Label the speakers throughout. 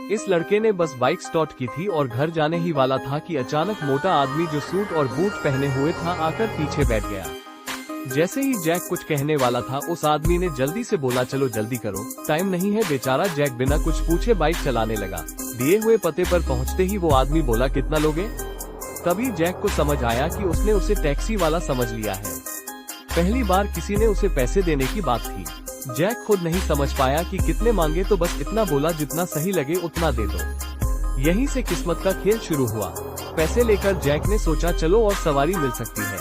Speaker 1: इस लड़के ने बस बाइक स्टार्ट की थी और घर जाने ही वाला था कि अचानक मोटा आदमी जो सूट और बूट पहने हुए था आकर पीछे बैठ गया। जैसे ही जैक कुछ कहने वाला था उस आदमी ने जल्दी से बोला, चलो जल्दी करो, टाइम नहीं है। बेचारा जैक बिना कुछ पूछे बाइक चलाने लगा। दिए हुए पते पर पहुंचते ही वो आदमी बोला, कितना लोगे? तभी जैक को समझ आया कि उसने उसे टैक्सी वाला समझ लिया है। पहली बार किसी ने उसे पैसे देने की बात थी। जैक खुद नहीं समझ पाया कि कितने मांगे, तो बस इतना बोला, जितना सही लगे उतना दे दो। यहीं से किस्मत का खेल शुरू हुआ। पैसे लेकर जैक ने सोचा चलो और सवारी मिल सकती है,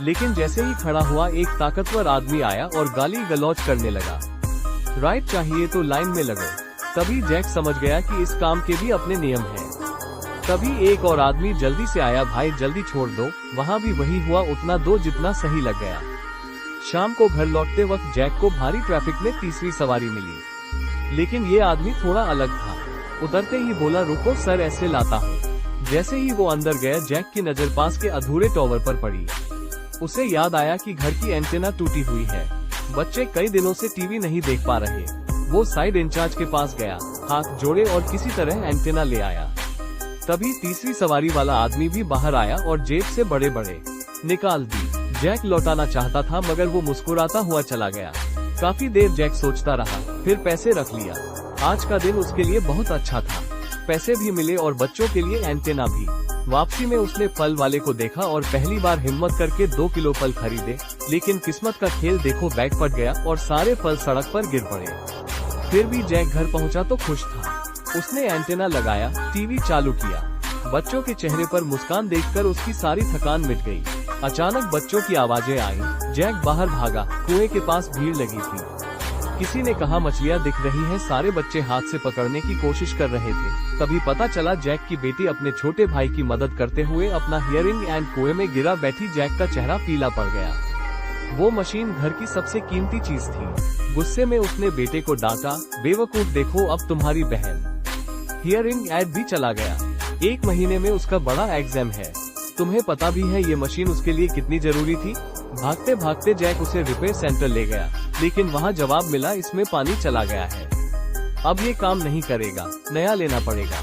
Speaker 1: लेकिन जैसे ही खड़ा हुआ एक ताकतवर आदमी आया और गाली गलौज करने लगा। राइड चाहिए तो लाइन में लगो। तभी जैक समझ गया कि इस काम के भी अपने नियम हैं। तभी एक और आदमी जल्दी से आया, भाई जल्दी छोड़ दो। वहाँ भी वही हुआ, उतना दो जितना सही लग गया। शाम को घर लौटते वक्त जैक को भारी ट्रैफिक में तीसरी सवारी मिली, लेकिन ये आदमी थोड़ा अलग था। उतरते ही बोला, रुको सर, ऐसे लाता हूँ। जैसे ही वो अंदर गया, जैक की नजर पास के अधूरे टॉवर पर पड़ी। उसे याद आया कि घर की एंटेना टूटी हुई है, बच्चे कई दिनों से टीवी नहीं देख पा रहे। वो साइड इंचार्ज के पास गया, हाथ जोड़े और किसी तरह एंटेना ले आया। तभी तीसरी सवारी वाला आदमी भी बाहर आया और जेब से बड़े बड़े निकाल दी। जैक लौटाना चाहता था मगर वो मुस्कुराता हुआ चला गया। काफी देर जैक सोचता रहा, फिर पैसे रख लिया। आज का दिन उसके लिए बहुत अच्छा था। पैसे भी मिले और बच्चों के लिए एंटेना भी। वापसी में उसने फल वाले को देखा और पहली बार हिम्मत करके 2 किलो फल खरीदे, लेकिन किस्मत का खेल देखो, बैग फट गया और सारे फल सड़क पर गिर पड़े। फिर भी जैक घर पहुंचा तो खुश था। उसने एंटेना लगाया, टीवी चालू किया। बच्चों के चेहरे पर मुस्कान देखकर उसकी सारी थकान मिट गई। अचानक बच्चों की आवाजें आई। जैक बाहर भागा। कुएं के पास भीड़ लगी थी। किसी ने कहा, मछलियां दिख रही हैं। सारे बच्चे हाथ से पकड़ने की कोशिश कर रहे थे। तभी पता चला जैक की बेटी अपने छोटे भाई की मदद करते हुए अपना हियरिंग एंड कुएं में गिरा बैठी। जैक का चेहरा पीला पड़ गया। वो मशीन घर की सबसे कीमती चीज थी। गुस्से में उसने बेटे को डांटा, बेवकूफ, देखो अब तुम्हारी बहन। हियरिंग एड भी चला गया। 1 महीने में उसका बड़ा एग्जाम है। तुम्हें पता भी है ये मशीन उसके लिए कितनी जरूरी थी। भागते भागते जैक उसे रिपेयर सेंटर ले गया, लेकिन वहाँ जवाब मिला, इसमें पानी चला गया है, अब ये काम नहीं करेगा, नया लेना पड़ेगा।